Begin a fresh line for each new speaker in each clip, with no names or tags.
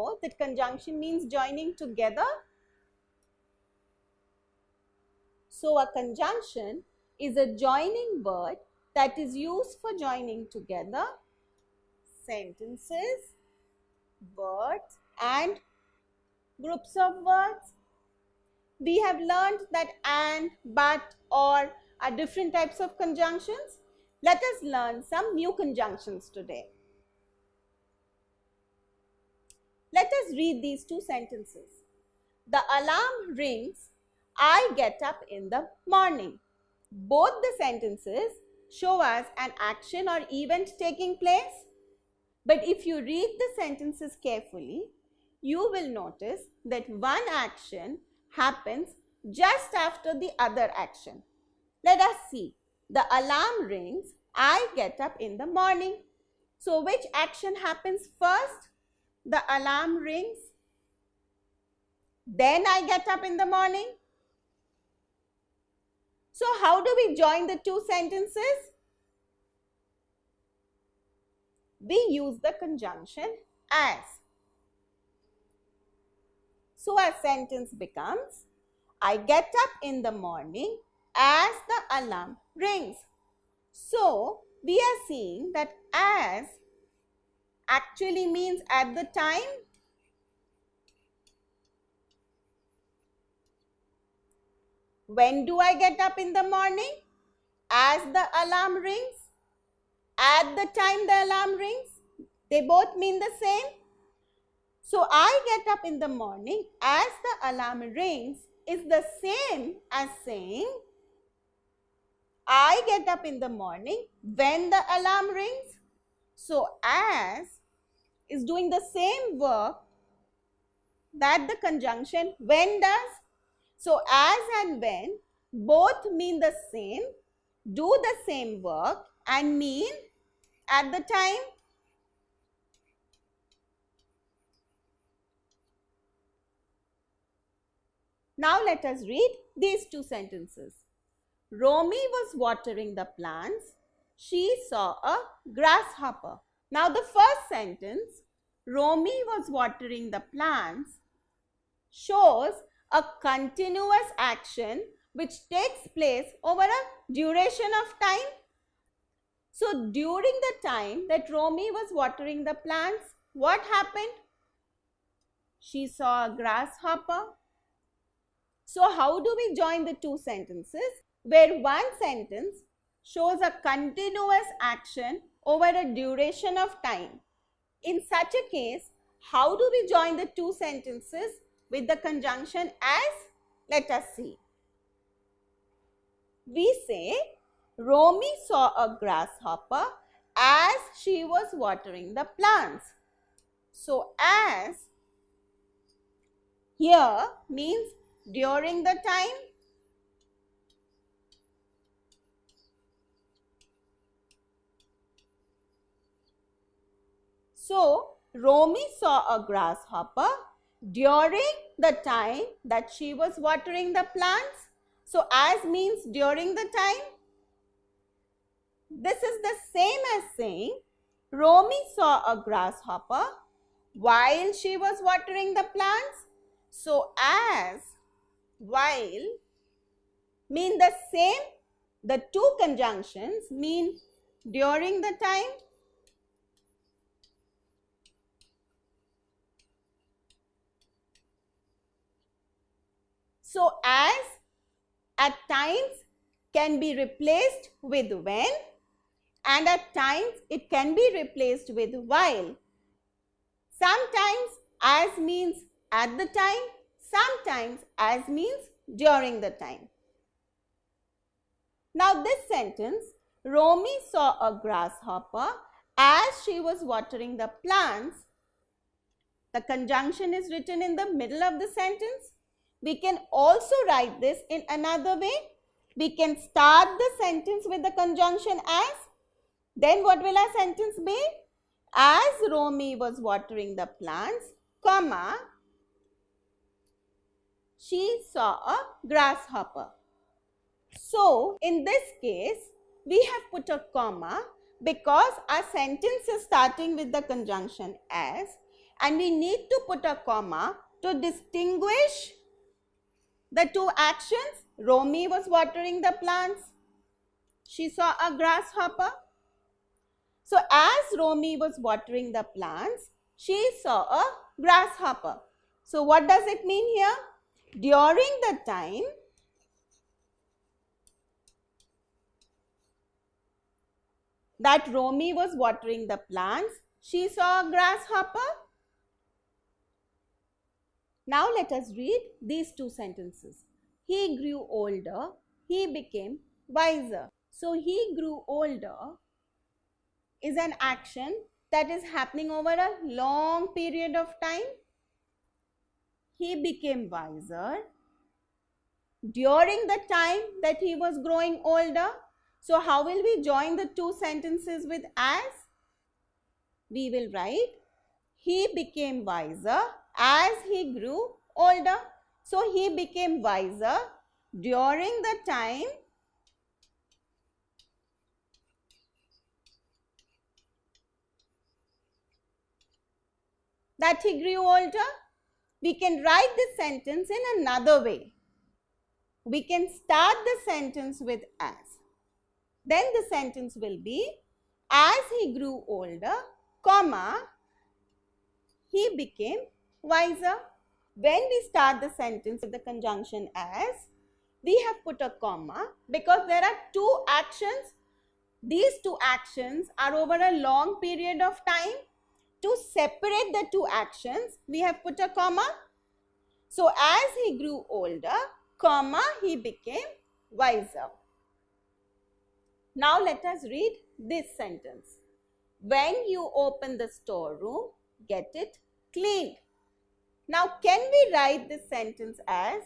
know that conjunction means joining together? So a conjunction is a joining word that is used for joining together sentences, words and groups of words. We have learned that and, but, or are different types of conjunctions. Let us learn some new conjunctions today. Let us read these two sentences. The alarm rings, I get up in the morning. Both the sentences show us an action or event taking place. But if you read the sentences carefully, you will notice that one action happens just after the other action. Let us see. The alarm rings, I get up in the morning. So which action happens first? The alarm rings. Then I get up in the morning. So how do we join the two sentences? We use the conjunction as. So a sentence becomes, I get up in the morning as the alarm rings. So we are seeing that as actually means at the time. When do I get up in the morning? As the alarm rings. At the time the alarm rings. They both mean the same. So I get up in the morning as the alarm rings is the same as saying I get up in the morning when the alarm rings. So as is doing the same work that the conjunction when does. So as and when both mean the same, do the same work and mean at the time. Now let us read these two sentences. Romy was watering the plants. She saw a grasshopper. Now the first sentence, Romy was watering the plants, shows a continuous action which takes place over a duration of time. So during the time that Romy was watering the plants, what happened? She saw a grasshopper. So how do we join the two sentences? Where one sentence shows a continuous action over a duration of time. In such a case, how do we join the two sentences with the conjunction as? Let us see. We say, Romy saw a grasshopper as she was watering the plants. So as here means during the time. So Romy saw a grasshopper during the time that she was watering the plants. So as means during the time. This is the same as saying Romy saw a grasshopper while she was watering the plants. So as, while mean the same. The two conjunctions mean during the time. So as at times can be replaced with when, and at times it can be replaced with while. Sometimes as means at the time, sometimes as means during the time. Now this sentence, Romy saw a grasshopper as she was watering the plants. The conjunction is written in the middle of the sentence. We can also write this in another way. We can start the sentence with the conjunction as. Then what will our sentence be? As Romy was watering the plants, comma, she saw a grasshopper. So in this case, we have put a comma because our sentence is starting with the conjunction as, and we need to put a comma to distinguish the two actions. Romy was watering the plants. She saw a grasshopper. So as Romy was watering the plants, she saw a grasshopper. So what does it mean here? During the time that Romy was watering the plants, she saw a grasshopper. Now let us read these two sentences. He grew older, he became wiser. So he grew older is an action that is happening over a long period of time. He became wiser during the time that he was growing older. So how will we join the two sentences with as? We will write he became wiser as he grew older. So he became wiser during the time that he grew older. We can write this sentence in another way. We can start the sentence with as. Then the sentence will be, as he grew older, comma, he became wiser. When we start the sentence with the conjunction as, we have put a comma because there are two actions. These two actions are over a long period of time. To separate the two actions, we have put a comma. So as he grew older, comma, he became wiser. Now let us read this sentence. When you open the storeroom, get it cleaned. Now can we write this sentence as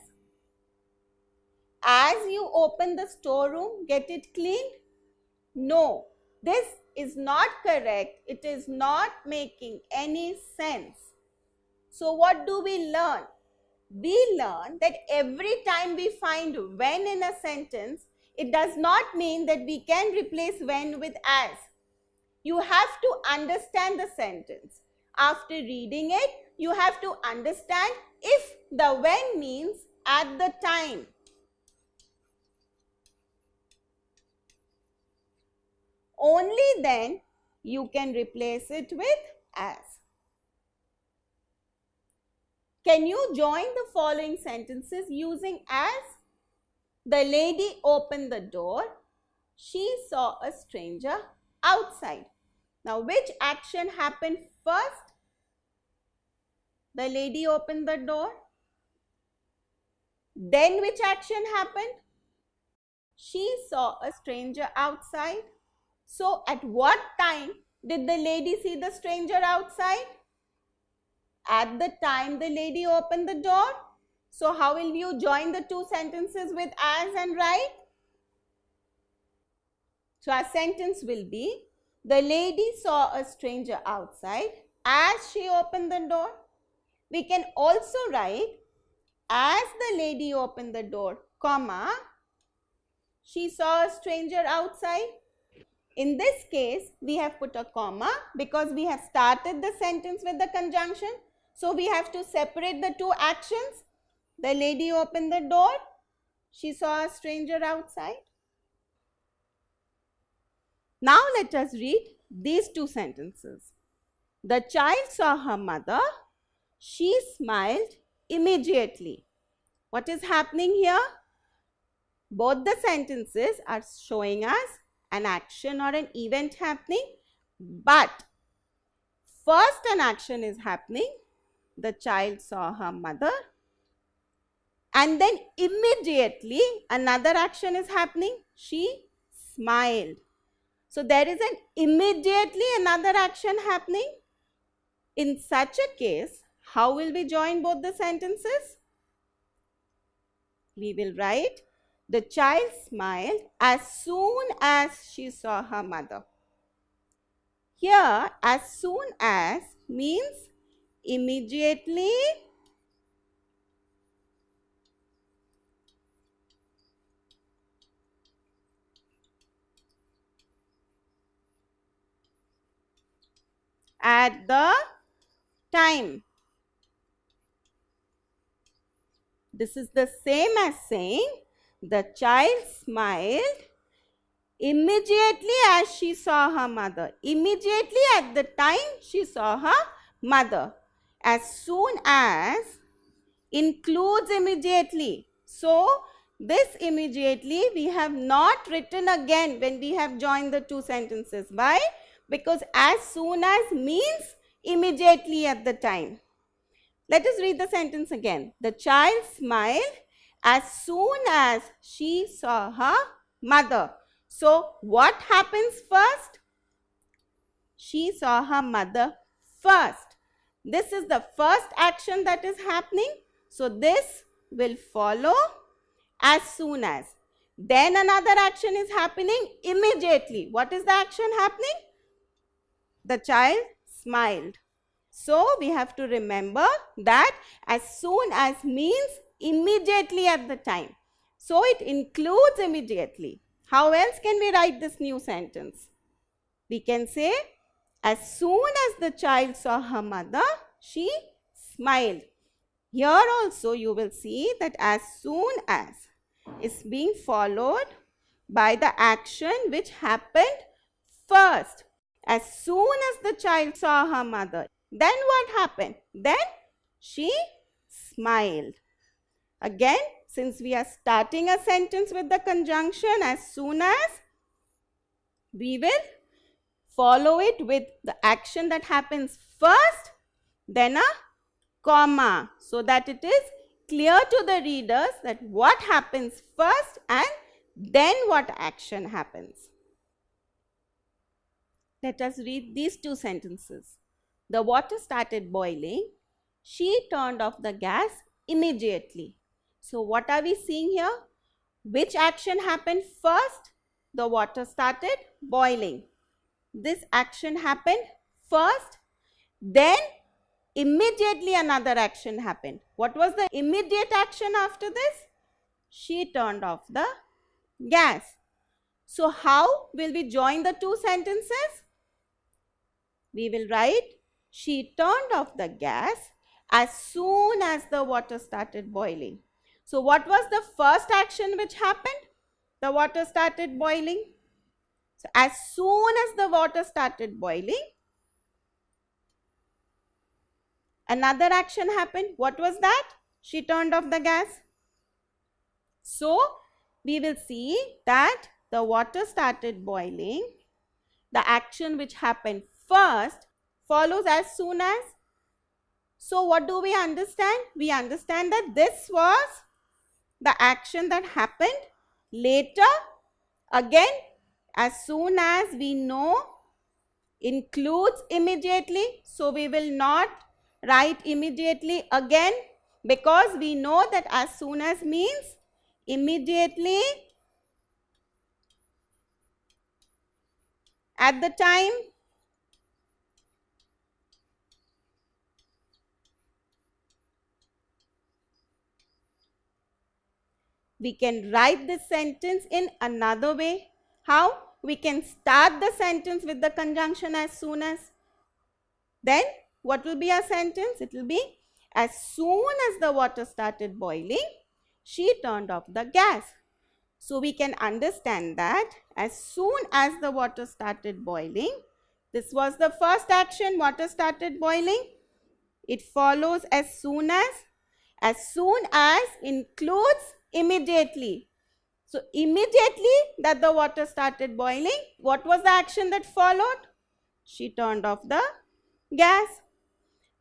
you open the storeroom, get it cleaned? No, this is not correct. It is not making any sense. So what do we learn? We learn that every time we find when in a sentence, it does not mean that we can replace when with as. You have to understand the sentence. After reading it, you have to understand if the when means at the time. Only then you can replace it with as. Can you join the following sentences using as? The lady opened the door. She saw a stranger outside. Now, which action happened first? The lady opened the door. Then which action happened? She saw a stranger outside. So, at what time did the lady see the stranger outside? At the time the lady opened the door. So, how will you join the two sentences with as and write? So, our sentence will be, the lady saw a stranger outside as she opened the door. We can also write, as the lady opened the door, comma, she saw a stranger outside. In this case, we have put a comma because we have started the sentence with the conjunction. So, we have to separate the two actions. The lady opened the door. She saw a stranger outside. Now, let us read these two sentences. The child saw her mother. She smiled immediately. What is happening here? Both the sentences are showing us an action or an event happening, but first an action is happening. The child saw her mother, and then immediately another action is happening. She smiled. So there is an immediately another action happening. In such a case, how will we join both the sentences? We will write, the child smiled as soon as she saw her mother. Here, as soon as means immediately, at the time. This is the same as saying the child smiled immediately as she saw her mother. Immediately at the time she saw her mother. As soon as includes immediately. So, this immediately we have not written again when we have joined the two sentences. Why? Because as soon as means immediately at the time. Let us read the sentence again. The child smiled as soon as she saw her mother. So, what happens first? She saw her mother first. This is the first action that is happening. So, this will follow as soon as. Then another action is happening immediately. What is the action happening? The child smiled. So, we have to remember that as soon as means immediately at the time. So, it includes immediately. How else can we write this new sentence? We can say, as soon as the child saw her mother, she smiled. Here also you will see that as soon as is being followed by the action which happened first. As soon as the child saw her mother, then what happened? Then she smiled. Again, since we are starting a sentence with the conjunction as soon as, we will follow it with the action that happens first, then a comma, so that it is clear to the readers that what happens first and then what action happens. Let us read these two sentences. The water started boiling. She turned off the gas immediately. So, what are we seeing here? Which action happened first? The water started boiling. This action happened first, then immediately another action happened. What was the immediate action after this? She turned off the gas. So, how will we join the two sentences? We will write, she turned off the gas as soon as the water started boiling. So, what was the first action which happened? The water started boiling. So, as soon as the water started boiling, another action happened. What was that? She turned off the gas. So, we will see that the water started boiling. The action which happened first follows as soon as. So, what do we understand? We understand that this was the action that happened later. Again, as soon as we know includes immediately. So, we will not write immediately again because we know that as soon as means immediately at the time. We can write this sentence in another way. How? We can start the sentence with the conjunction as soon as. Then what will be our sentence? It will be, as soon as the water started boiling, she turned off the gas. So, we can understand that as soon as the water started boiling, this was the first action, water started boiling. It follows as soon as includes immediately. So, immediately that the water started boiling, what was the action that followed? She turned off the gas.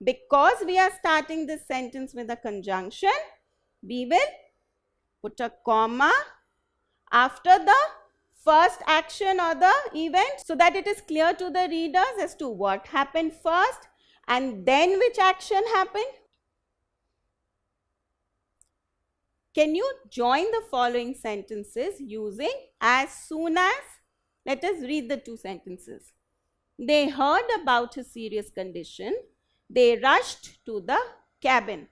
Because we are starting this sentence with a conjunction, we will put a comma after the first action or the event so that it is clear to the readers as to what happened first and then which action happened. Can you join the following sentences using as soon as? Let us read the two sentences. They heard about his serious condition. They rushed to the cabin.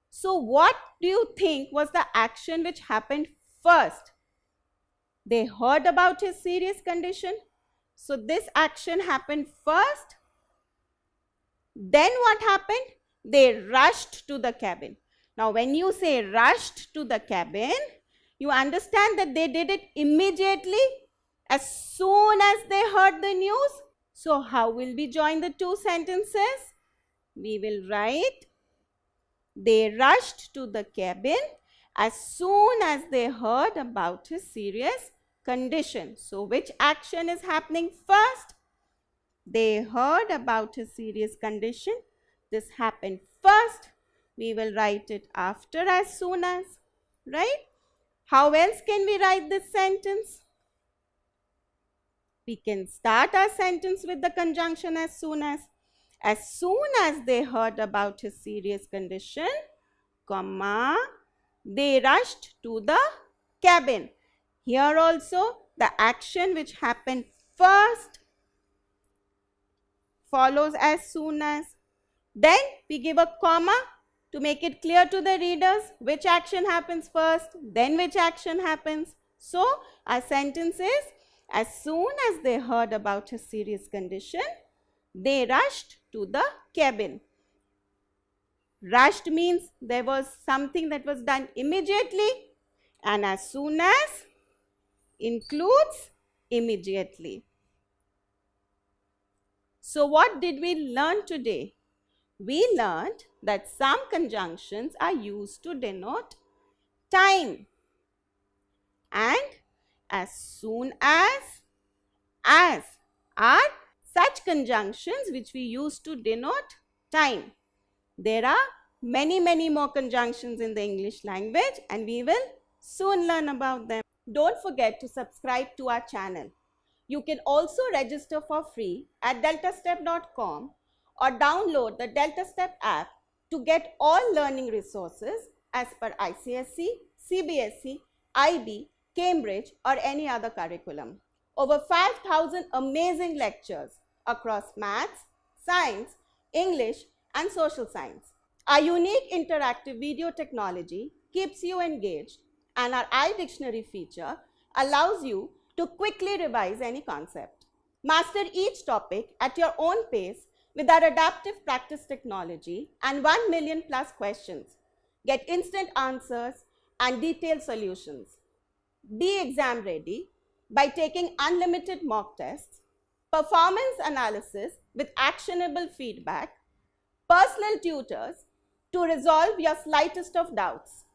So, what do you think was the action which happened first? They heard about his serious condition. So, this action happened first. Then what happened? They rushed to the cabin. Now, when you say rushed to the cabin, you understand that they did it immediately as soon as they heard the news. So, how will we join the two sentences? We will write, they rushed to the cabin as soon as they heard about his serious condition. So, which action is happening first? They heard about his serious condition. This happened first. We will write it after as soon as, right? How else can we write this sentence? We can start our sentence with the conjunction as soon as. As soon as they heard about his serious condition, comma, they rushed to the cabin. Here also, the action which happened first follows as soon as. Then we give a comma to make it clear to the readers which action happens first, then which action happens. So, our sentence is, as soon as they heard about his serious condition, they rushed to the cabin. Rushed means there was something that was done immediately, and as soon as includes immediately. So, what did we learn today? We learned that some conjunctions are used to denote time, and as soon as are such conjunctions which we use to denote time. There are many more conjunctions in the English language, and we will soon learn about them. Don't forget to subscribe to our channel. You can also register for free at deltastep.com or download the DeltaStep app to get all learning resources as per ICSE, CBSE, IB, Cambridge or any other curriculum. Over 5,000 amazing lectures across maths, science, English and social science. Our unique interactive video technology keeps you engaged, and our iDictionary feature allows you to quickly revise any concept. Master each topic at your own pace with our adaptive practice technology and 1 million plus questions. Get instant answers and detailed solutions. Be exam ready by taking unlimited mock tests, performance analysis with actionable feedback, personal tutors to resolve your slightest of doubts.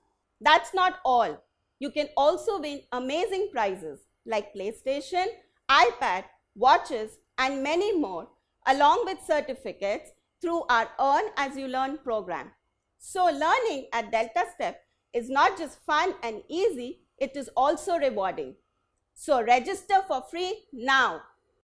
That's not all. You can also win amazing prizes like PlayStation, iPad, watches and many more, along with certificates through our Earn As You Learn program. So learning at DeltaStep is not just fun and easy, it is also rewarding. So register for free now.